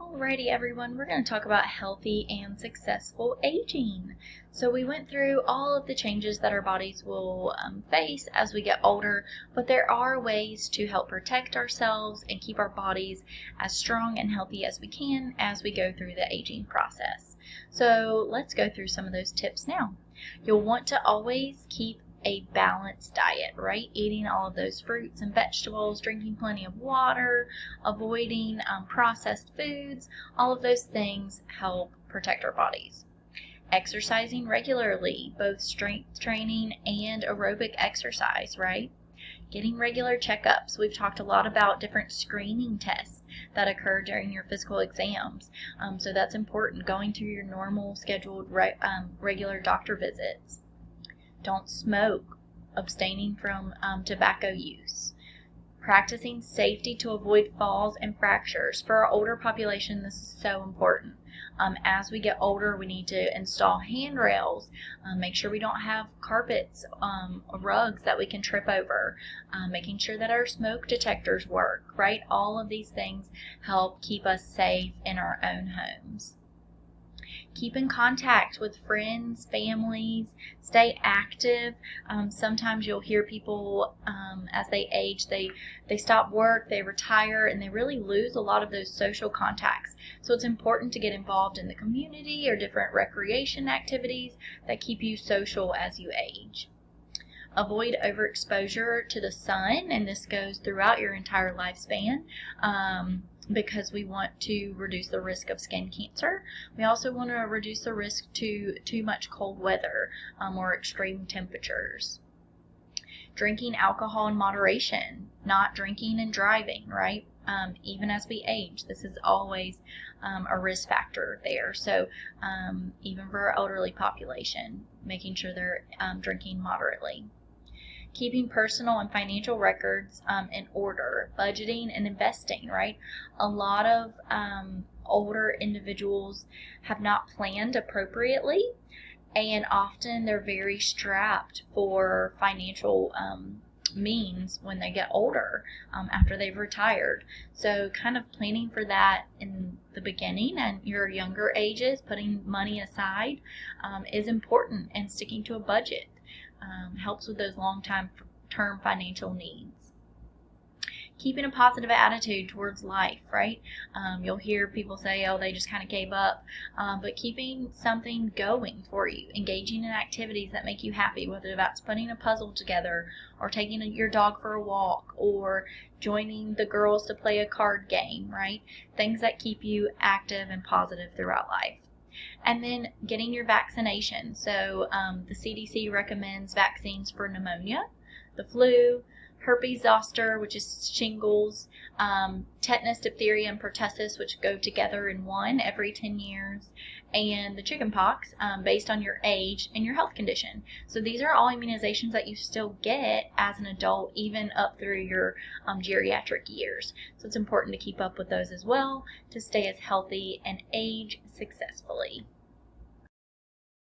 Alrighty everyone, we're going to talk about healthy and successful aging. So we went through all of the changes that our bodies will face as we get older, but there are ways to help protect ourselves and keep our bodies as strong and healthy as we can as we go through the aging process. So let's go through some of those tips now. You'll want to always keep a balanced diet, right? Eating all of those fruits and vegetables, drinking plenty of water, avoiding processed foods, all of those things help protect our bodies. Exercising regularly, both strength training and aerobic exercise, right? Getting regular checkups. We've talked a lot about different screening tests that occur during your physical exams. So that's important, going through your normal scheduled regular doctor visits. Don't smoke, abstaining from tobacco use. Practicing safety to avoid falls and fractures. For our older population, this is so important. As we get older, we need to install handrails, make sure we don't have carpets, rugs that we can trip over, making sure that our smoke detectors work, right? All of these things help keep us safe in our own homes. Keep in contact with friends, families, stay active. Sometimes you'll hear people as they age, they stop work, they retire, and they really lose a lot of those social contacts. So it's important to get involved in the community or different recreation activities that keep you social as you age. Avoid overexposure to the sun, and this goes throughout your entire lifespan. Because we want to reduce the risk of skin cancer. We also want to reduce the risk to too much cold weather or extreme temperatures. Drinking alcohol in moderation, not drinking and driving, right? Even as we age, this is always a risk factor there. So even for our elderly population, making sure they're drinking moderately. Keeping personal and financial records in order, budgeting and investing, right? A lot of older individuals have not planned appropriately, and often they're very strapped for financial means when they get older, after they've retired. So kind of planning for that in the beginning and your younger ages, putting money aside is important, and sticking to a budget helps with those long-term financial needs. Keeping a positive attitude towards life, right? You'll hear people say, oh, they just kind of gave up, but keeping something going for you, engaging in activities that make you happy, whether that's putting a puzzle together or taking your dog for a walk or joining the girls to play a card game, right? Things that keep you active and positive throughout life. And then getting your vaccination. So the CDC recommends vaccines for pneumonia, the flu, herpes zoster, which is shingles, tetanus, diphtheria, and pertussis, which go together in one every 10 years, and the chickenpox, based on your age and your health condition. So these are all immunizations that you still get as an adult, even up through your geriatric years. So it's important to keep up with those as well to stay as healthy and age successfully.